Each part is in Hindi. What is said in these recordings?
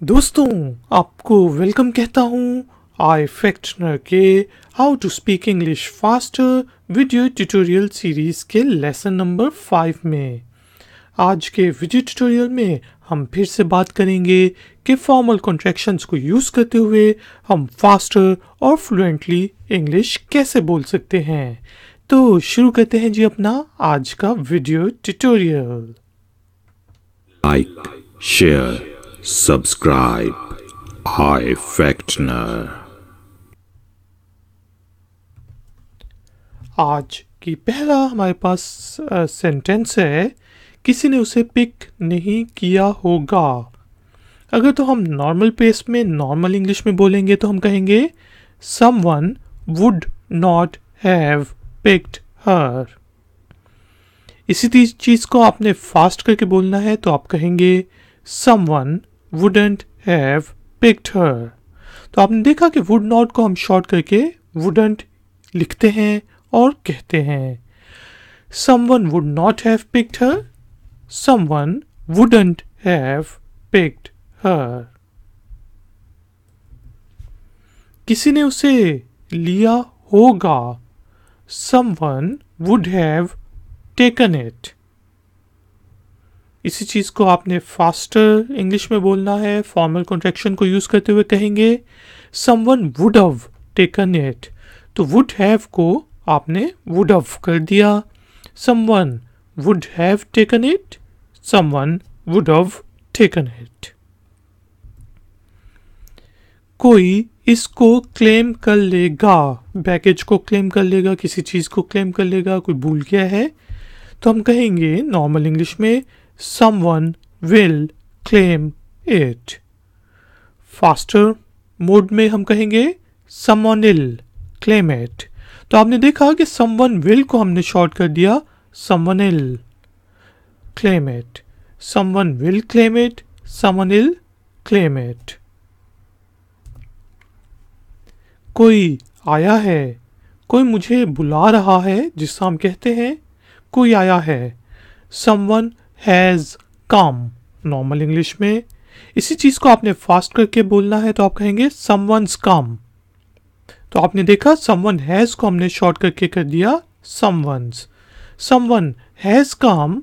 दोस्तों, आपको वेलकम कहता हूँ आई फैक्टनर के how to speak English faster video tutorial series के लेसन नंबर 5 में। आज के वीडियो ट्यूटोरियल में हम फिर से बात करेंगे कि फॉर्मल कॉन्ट्रैक्शंस को यूज़ करते हुए हम फास्टर और फ्लुएंटली इंग्लिश कैसे बोल सकते हैं। तो शुरू करते हैं जी अपना आज का video tutorial. Like, share, subscribe. I Factner. आज की पहला हमारे पास सेंटेंस है, किसी ने उसे पिक नहीं किया होगा। अगर तो हम नॉर्मल पेस में नॉर्मल इंग्लिश में बोलेंगे तो हम कहेंगे someone would not have picked her। इसी चीज़ को आपने फास्ट करके बोलना है तो आप कहेंगे someone wouldn't have picked her। तो आपने देखा कि would not को हम शॉर्ट करके wouldn't लिखते हैं और कहते हैं someone would not have picked her, someone wouldn't have picked her। किसी ने उसे लिया होगा, someone would have taken it। इसी चीज़ को आपने फास्टर इंग्लिश में बोलना है, फॉर्मल कॉन्ट्रैक्शन को यूज़ करते हुए कहेंगे someone would have taken it। तो would have को आपने would have कर दिया, someone would have taken it, someone would have taken it। कोई इसको क्लेम कर लेगा, बैगेज को क्लेम कर लेगा, किसी चीज़ को क्लेम कर लेगा, कोई भूल गया है तो हम कहेंगे नॉर्मल इंग्लिश में someone will claim it। Faster mode में हम कहेंगे someone will claim it। तो आपने देखा कि someone will को हमने शॉर्ट कर दिया someone will claim it, someone will claim it, someone will claim it। कोई आया है, कोई मुझे बुला रहा है, जिससे हम कहते हैं कोई आया है someone has come normal English में। इसी चीज़ को आपने फास्ट करके बोलना है तो आप कहेंगे someone's come। तो आपने देखा someone has को हमने शॉर्ट करके कर दिया someone's, someone has come,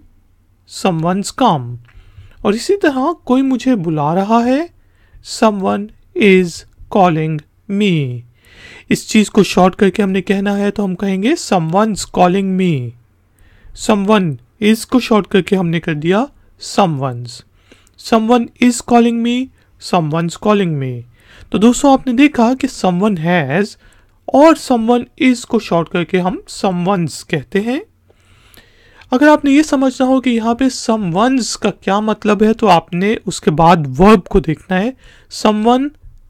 someone's come। और इसी तरह कोई मुझे बुला रहा है, someone is calling me। इस चीज़ को शॉर्ट करके हमने कहना है तो हम कहेंगे someone's calling me। someone is को शॉर्ट करके हमने कर दिया someone's, someone is calling me, someone's calling me। तो दोस्तों आपने देखा कि someone has और someone is को शॉर्ट करके हम someone's कहते हैं। अगर आपने ये समझना हो कि यहाँ पे someone's का क्या मतलब है तो आपने उसके बाद वर्ब को देखना है।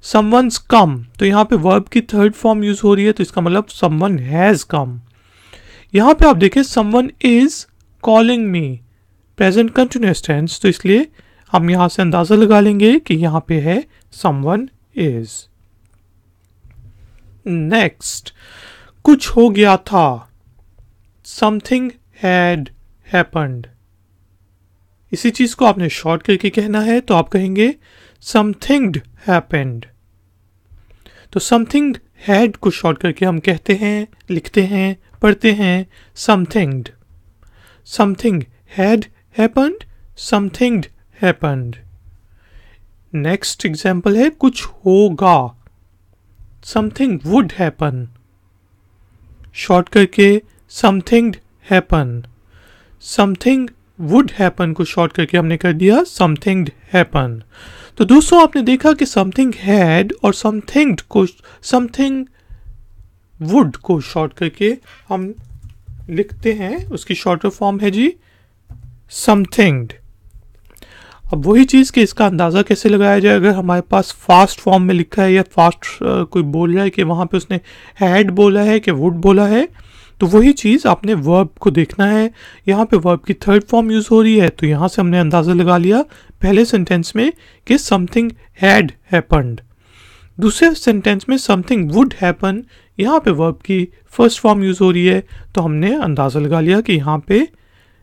someone's come, तो यहाँ पे वर्ब की थर्ड फॉर्म यूज हो रही है तो इसका मतलब someone has come। यहाँ पे आप देखें someone is calling me, present continuous tense, तो इसलिए हम यहां से अंदाजा लगा लेंगे कि यहां पे है someone is। नेक्स्ट, कुछ हो गया था, something had happened। इसी चीज को आपने शॉर्ट करके कहना है तो आप कहेंगे something happened। तो something had को शॉर्ट करके हम कहते हैं, लिखते हैं, पढ़ते हैं something had happened, something happened। Next example है कुछ होगा, something would happen, शॉर्ट करके something happen, something would happen को शॉर्ट करके हमने कर दिया something happen। तो दोस्तों आपने देखा कि something had और something would को शॉर्ट करके हम लिखते हैं, उसकी शॉर्टर फॉर्म है जी something। अब वही चीज़ कि इसका अंदाज़ा कैसे लगाया जाए, अगर हमारे पास फास्ट फॉर्म में लिखा है या फास्ट कोई बोल रहा है कि वहाँ पे उसने हैड बोला है कि वुड बोला है, तो वही चीज़ आपने वर्ब को देखना है। यहाँ पे वर्ब की थर्ड फॉर्म यूज़ हो रही है तो यहाँ से हमने अंदाज़ा लगा लिया पहले सेंटेंस में कि समथिंग हैड हैपन्ड। दूसरे सेंटेंस में समथिंग वुड हैपन, यहाँ पे वर्ब की फर्स्ट फॉर्म यूज़ हो रही है तो हमने अंदाज़ा लगा लिया कि यहाँ पे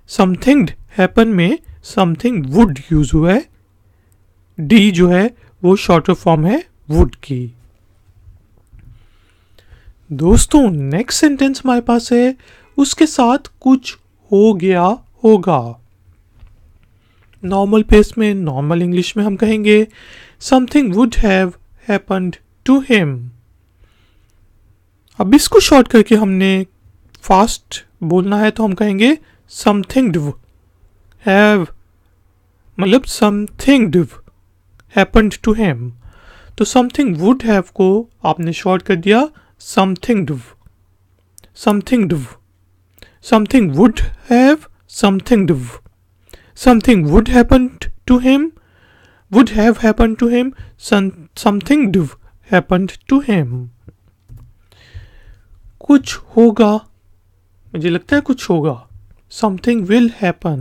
समथिंग हैपन में समथिंग वुड यूज़ हुआ है, डी जो है वो शॉर्टर फॉर्म है वुड की। दोस्तों नेक्स्ट सेंटेंस हमारे पास है उसके साथ कुछ हो गया होगा। नॉर्मल पेस में, नॉर्मल इंग्लिश में हम कहेंगे something would have happened to him. अब इसको शॉर्ट करके हमने फास्ट बोलना है तो हम कहेंगे समथिंग हैव, मतलब समथिंग हैपेंड टू हिम। तो समथिंग वुड हैव को आपने शॉर्ट कर दिया something something something would have something would happen to him, would have happened to him, something happened to him। कुछ होगा, मुझे लगता है कुछ होगा, something will happen।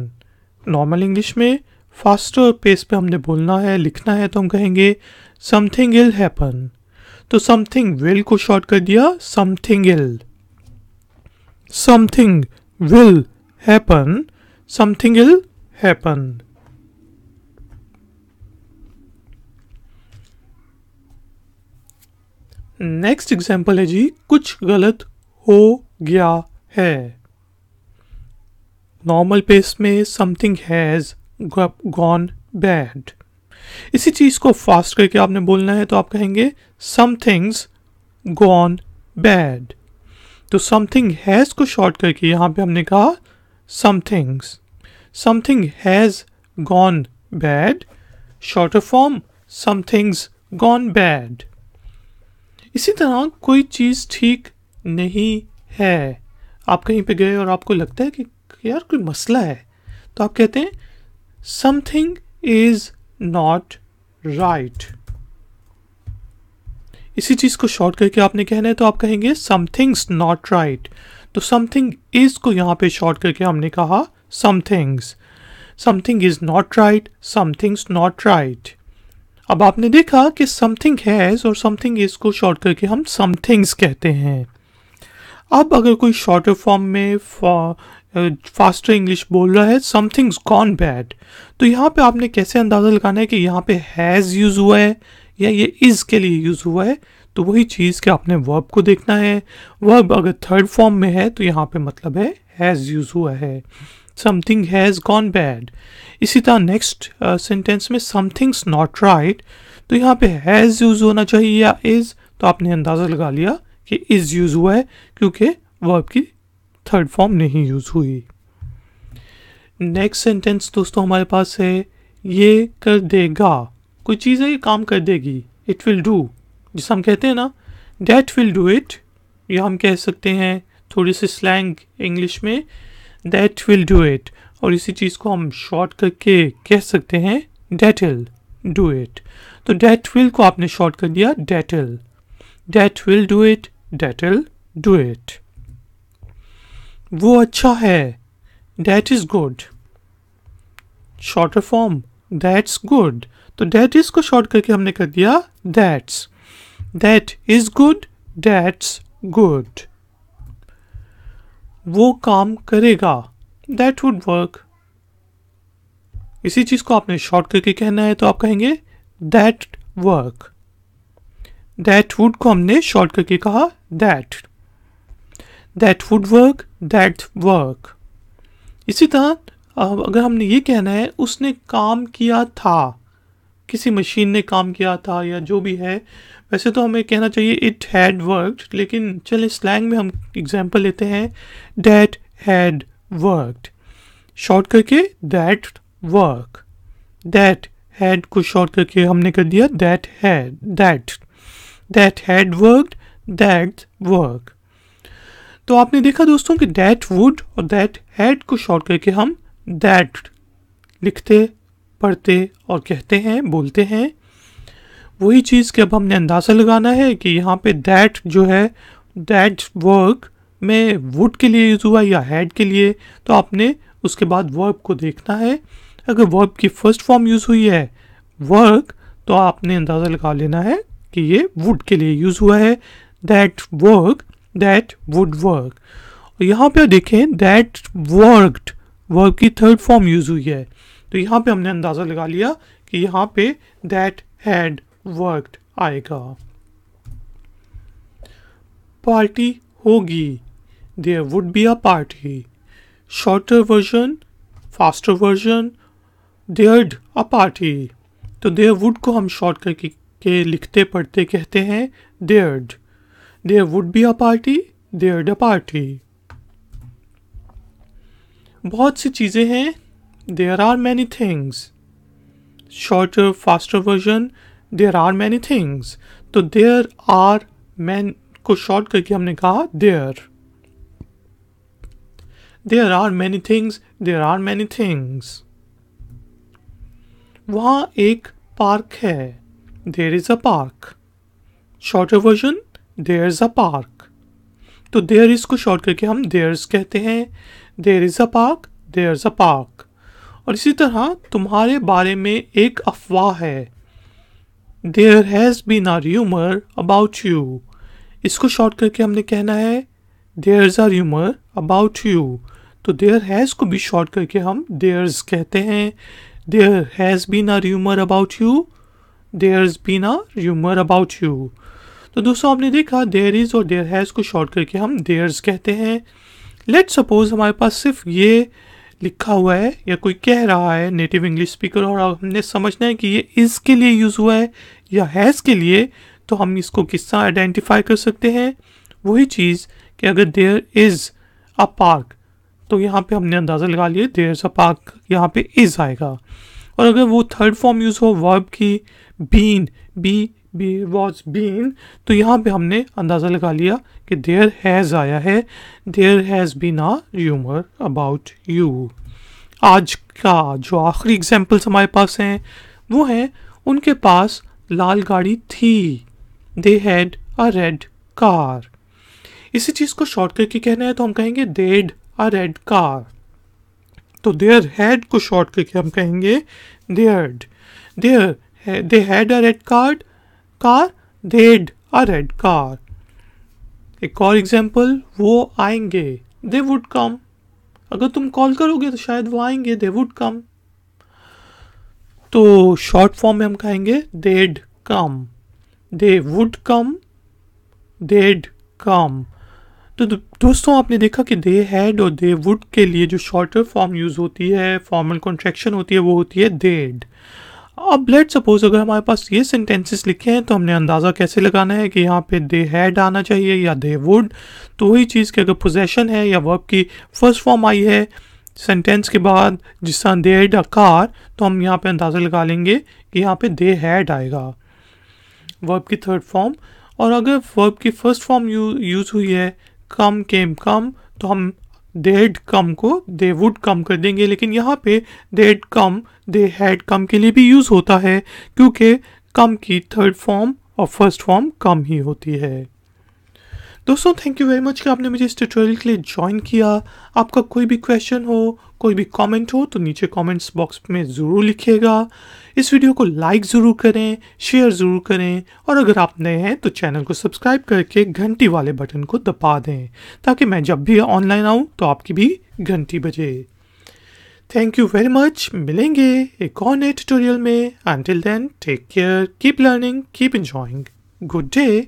Normal English में फास्टर पेस पे हमने बोलना है, लिखना है तो हम कहेंगे something will happen। तो something will को शॉर्ट कर दिया something ill। something will happen, something will happen। Next example है जी कुछ गलत हो गया है। नॉर्मल पेस में समथिंग हैज गॉन बैड। इसी चीज को फास्ट करके आपने बोलना है तो आप कहेंगे समथिंग्स गॉन बैड। तो समथिंग हैज को शॉर्ट करके यहां पे हमने कहा something's. Something has gone bad, shorter form something's gone bad. इसी तरह कोई चीज़ ठीक नहीं है, आप कहीं पे गए और आपको लगता है कि यार कोई मसला है, तो आप कहते हैं समथिंग इज नॉट राइट। इसी चीज़ को शॉर्ट करके आपने कहना है तो आप कहेंगे समथिंग्स नॉट राइट। तो समथिंग इज को यहाँ पे शॉर्ट करके हमने कहा something's. Something is not right, something's not right. अब आपने देखा कि समथिंग हैज और समथिंग इज को शॉर्ट करके हम समथिंग्स कहते हैं। अब अगर कोई शॉर्टर फॉर्म में फास्टर इंग्लिश बोल रहा है समथिंग्स गॉन बैड, तो यहाँ पे आपने कैसे अंदाज़ा लगाना है कि यहाँ पे हैज़ यूज़ हुआ है या ये इज़ के लिए यूज़ हुआ है। तो वही चीज़ कि आपने वर्ब को देखना है। वर्ब अगर थर्ड फॉर्म में है तो यहाँ पे मतलब है हैज़ यूज़ हुआ है, समथिंग हैज़ गॉन बैड। इसी तरह नेक्स्ट सेंटेंस में समथिंग्स नॉट राइट, तो यहाँ पे हैज़ यूज़ होना चाहिए या इज़, तो आपने अंदाज़ा लगा लिया कि इज़ यूज़ हुआ है क्योंकि वर्ब की थर्ड फॉर्म नहीं यूज़ हुई। नेक्स्ट सेंटेंस दोस्तों हमारे पास है ये कर देगा। कोई चीज़ है ये काम कर देगी, इट विल डू, जिसे हम कहते हैं ना डैट विल डू इट, या हम कह सकते हैं थोड़ी सी स्लैंग इंग्लिश में दैट विल डू इट, और इसी चीज़ को हम शॉर्ट करके कह सकते हैं डैट विल डू इट। तो डैट विल को आपने शॉर्ट कर दिया that will, that will do it, that will do it. वो अच्छा है, that is good, shorter form that's good. तो डैट इज को शॉर्ट करके हमने कर दिया that's, that is good, that's good. वो काम करेगा, दैट वुड वर्क। इसी चीज को आपने शॉर्ट करके कहना है तो आप कहेंगे दैट वर्क। दैट वुड को हमने शॉर्ट करके कहा that, that would work, that work. इसी तरह अगर हमने ये कहना है उसने काम किया था, किसी मशीन ने काम किया था या जो भी है, वैसे तो हमें कहना चाहिए इट हैड वर्कड, लेकिन चलिए स्लैंग में हम एग्जांपल लेते हैं दैट हैड वर्कड, शॉर्ट करके दैट वर्क। दैट हैड को शॉर्ट करके हमने कर दिया that had, that had worked, that work. तो आपने देखा दोस्तों कि दैट वुड और दैट हैड को शॉर्ट करके हम दैट लिखते, पढ़ते और कहते हैं, बोलते हैं। वही चीज़ कि अब हमने अंदाज़ा लगाना है कि यहाँ पे दैट जो है दैट वर्क में वुड के लिए यूज़ हुआ या हैड के लिए, तो आपने उसके बाद वर्ब को देखना है। अगर वर्ब की फर्स्ट फॉर्म यूज़ हुई है वर्क, तो आपने अंदाज़ा लगा लेना है कि ये वुड के लिए यूज़ हुआ है, that work, that would work. और यहाँ पे देखें दैट वर्कड, वर्ब की थर्ड फॉर्म यूज़ हुई है, तो यहाँ पे हमने अंदाज़ा लगा लिया कि यहाँ पे दैट हैड वर्कड आएगा। पार्टी होगी, there would be a party. Shorter version, faster version, there'd a party. तो देयर वुड को हम शॉर्ट करके लिखते पढ़ते कहते हैं there'd. There would be a party, there'd a party. बहुत सी चीज़ें हैं, there are many things. Shorter faster version, there are many things. तो देयर आर मैन को शॉर्ट करके हमने कहा there. There are many things, there are many things. वहाँ एक पार्क है, there is a park. Shorter version, there is a park. तो देयर इज को शॉर्ट करके हम देयर्स कहते हैं। There is a park, there is a park. और इसी तरह तुम्हारे बारे में एक अफवाह है, there has been a rumour about you. इसको शॉर्ट करके हमने कहना है there is a rumour about you. तो देयर हैज़ को भी शॉर्ट करके हम देयर्स कहते हैं। There has been a rumour about you, there is been a rumour about you. तो दोस्तों आपने देखा देयर इज और देयर हैज़ को शॉर्ट करके हम देयर्स कहते हैं। लेट्स सपोज हमारे पास सिर्फ ये लिखा हुआ है या कोई कह रहा है नेटिव इंग्लिश स्पीकर, और हमने समझना है कि ये इज़ के लिए यूज़ हुआ है या हैज़ के लिए। तो हम इसको किस तरह आइडेंटिफाई कर सकते हैं? वही चीज़ कि अगर देयर इज़ अ पार्क तो यहाँ पे हमने अंदाज़ा लगा लिया देयर इज़ अ पार्क, यहाँ पे इज़ आएगा। और अगर वो थर्ड फॉर्म यूज़ हो वर्ब की, बीन, बी वॉज बीन, तो यहाँ पे हमने अंदाज़ा लगा लिया कि देयर हैज़ आया है, there has been a rumour about you. आज का जो आखिरी एग्जाम्पल्स हमारे पास हैं वो हैं, उनके पास लाल गाड़ी थी, दे हैड अ रेड कार। इसी चीज़ को शॉर्ट करके कहना है तो हम कहेंगे देड अ रेड कार। तो देयर हैड को शॉर्ट करके हम कहेंगे there'd. They had a red car, they'd a red car. एक और एग्जाम्पल, वो आएंगे, दे वुड कम। अगर तुम कॉल करोगे तो शायद वो आएंगे, दे वुड कम। तो शॉर्ट फॉर्म में हम कहेंगे देड कम, दे वुड कम, देड कम। तो दोस्तों आपने देखा कि दे हैड और दे वुड के लिए जो शॉर्टर फॉर्म यूज़ होती है, फॉर्मल कॉन्ट्रैक्शन होती है, वो होती है देड। अब लेट सपोज अगर हमारे पास ये सेंटेंसेस लिखे हैं तो हमने अंदाज़ा कैसे लगाना है कि यहाँ पे दे हैड आना चाहिए या दे वुड। तो वही चीज़ कि अगर पोजेशन है या वर्ब की फर्स्ट फॉर्म आई है सेंटेंस के बाद, जिस तरह दे हैड अ कार, तो हम यहाँ पे अंदाज़ा लगा लेंगे कि यहाँ पे दे हैड आएगा वर्ब की थर्ड फॉर्म। और अगर वर्ब की फर्स्ट फॉर्म यूज़ हुई है कम, केम, कम, तो हम देड कम को दे वुड कम कर देंगे। लेकिन यहाँ पे देड कम दे हैड कम के लिए भी यूज़ होता है, क्योंकि कम की थर्ड फॉर्म और फर्स्ट फॉर्म कम ही होती है। दोस्तों थैंक यू वेरी मच कि आपने मुझे इस ट्यूटोरियल के लिए ज्वाइन किया। आपका कोई भी क्वेश्चन हो, कोई भी कमेंट हो तो नीचे कमेंट्स बॉक्स में ज़रूर लिखिएगा। इस वीडियो को लाइक ज़रूर करें, शेयर ज़रूर करें, और अगर आप नए हैं तो चैनल को सब्सक्राइब करके घंटी वाले बटन को दबा दें ताकि मैं जब भी ऑनलाइन आऊँ तो आपकी भी घंटी बजे। Thank you very much. मिलेंगे एक और नए ट्यूटोरियल में। Until then take care, keep learning, keep enjoying. Good day.